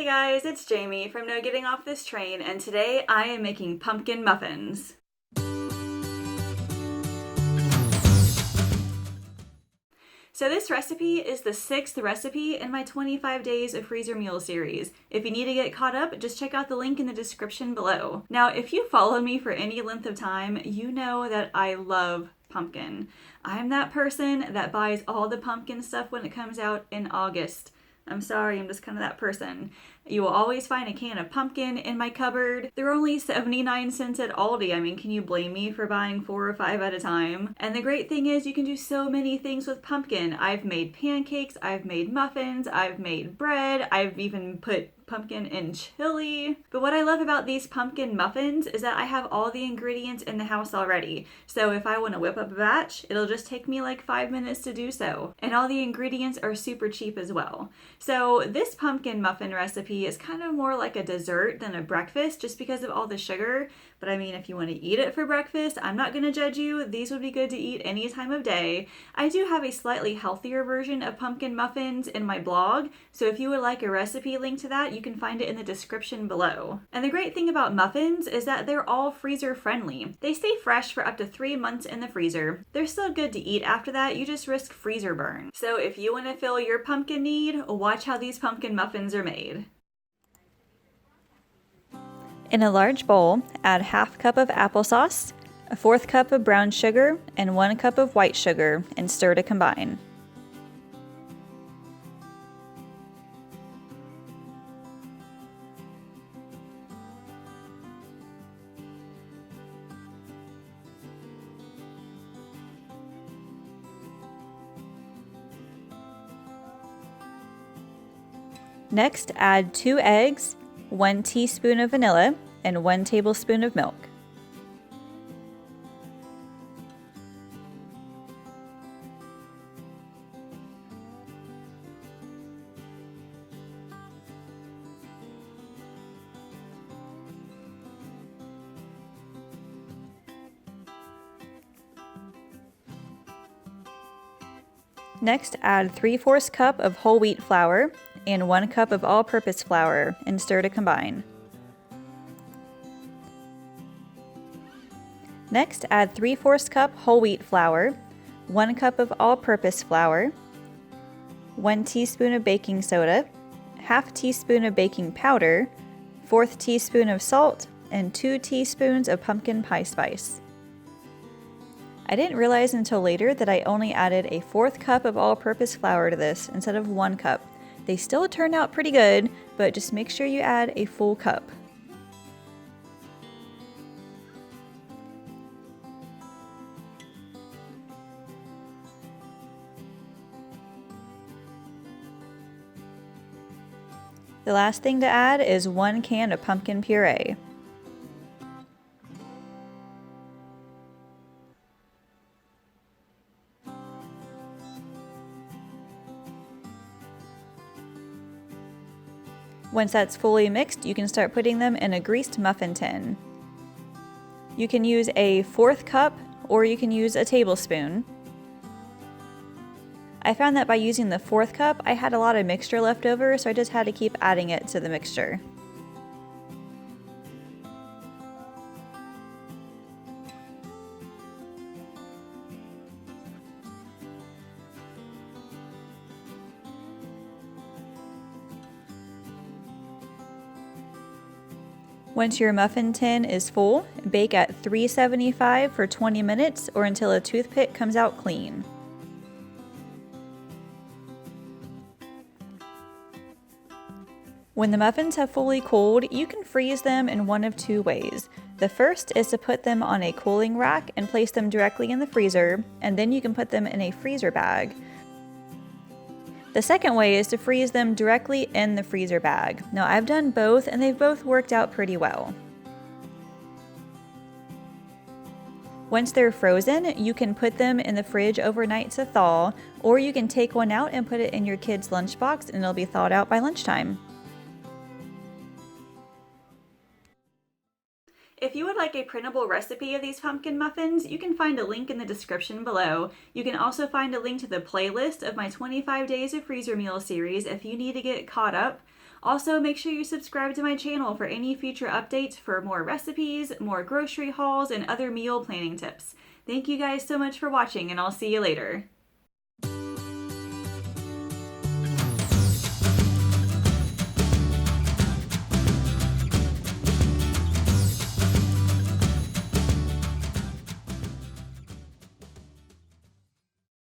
guys, it's Jamie from No Getting Off This Train, and today I am making pumpkin muffins. So this recipe is the 6th recipe in my 25 Days of Freezer Meal series. If you need to get caught up, just check out the link in the description below. Now, if you followed me for any length of time, you know that I love pumpkin. I'm that person that buys all the pumpkin stuff when it comes out in August. I'm sorry, I'm just kind of that person. You will always find a can of pumpkin in my cupboard. They're only 79 cents at Aldi. I mean, can you blame me for buying 4 or 5 at a time? And the great thing is you can do so many things with pumpkin. I've made pancakes, I've made muffins, I've made bread, I've even put pumpkin in chili. But what I love about these pumpkin muffins is that I have all the ingredients in the house already. So if I want to whip up a batch, it'll just take me like 5 minutes to do so. And all the ingredients are super cheap as well. So this pumpkin muffin recipe is kind of more like a dessert than a breakfast just because of all the sugar. But I mean, if you want to eat it for breakfast, I'm not going to judge you. These would be good to eat any time of day. I do have a slightly healthier version of pumpkin muffins in my blog, so if you would like a recipe link to that, you can find it in the description below. And the great thing about muffins is that they're all freezer friendly. They stay fresh for up to 3 months in the freezer. They're still good to eat after that, you just risk freezer burn. So if you want to fill your pumpkin need, watch how these pumpkin muffins are made. In a large bowl, add ½ cup of applesauce, a 1/4 cup of brown sugar, and 1 cup of white sugar, and stir to combine. Next, add 2 eggs, 1 teaspoon of vanilla, and 1 tablespoon of milk. Next, add 3/4 cup of whole wheat flour and 1 cup of all-purpose flour and stir to combine. Next, add 3/4 cup whole wheat flour, 1 cup of all-purpose flour, 1 teaspoon of baking soda, ½ teaspoon of baking powder, 1/4 teaspoon of salt, and 2 teaspoons of pumpkin pie spice. I didn't realize until later that I only added a 1/4 cup of all-purpose flour to this instead of 1 cup. They still turn out pretty good, but just make sure you add a full cup. The last thing to add is 1 can of pumpkin puree. Once that's fully mixed, you can start putting them in a greased muffin tin. You can use a 1/4 cup or you can use a tablespoon. I found that by using the 1/4 cup, I had a lot of mixture left over, so I just had to keep adding it to the mixture. Once your muffin tin is full, bake at 375 for 20 minutes or until a toothpick comes out clean. When the muffins have fully cooled, you can freeze them in one of 2 ways. The first is to put them on a cooling rack and place them directly in the freezer, and then you can put them in a freezer bag. The second way is to freeze them directly in the freezer bag. Now I've done both and they've both worked out pretty well. Once they're frozen, you can put them in the fridge overnight to thaw, or you can take one out and put it in your kid's lunchbox and it'll be thawed out by lunchtime. If you would like a printable recipe of these pumpkin muffins, you can find a link in the description below. You can also find a link to the playlist of my 25 Days of Freezer Meal series if you need to get caught up. Also, make sure you subscribe to my channel for any future updates for more recipes, more grocery hauls, and other meal planning tips. Thank you guys so much for watching, and I'll see you later.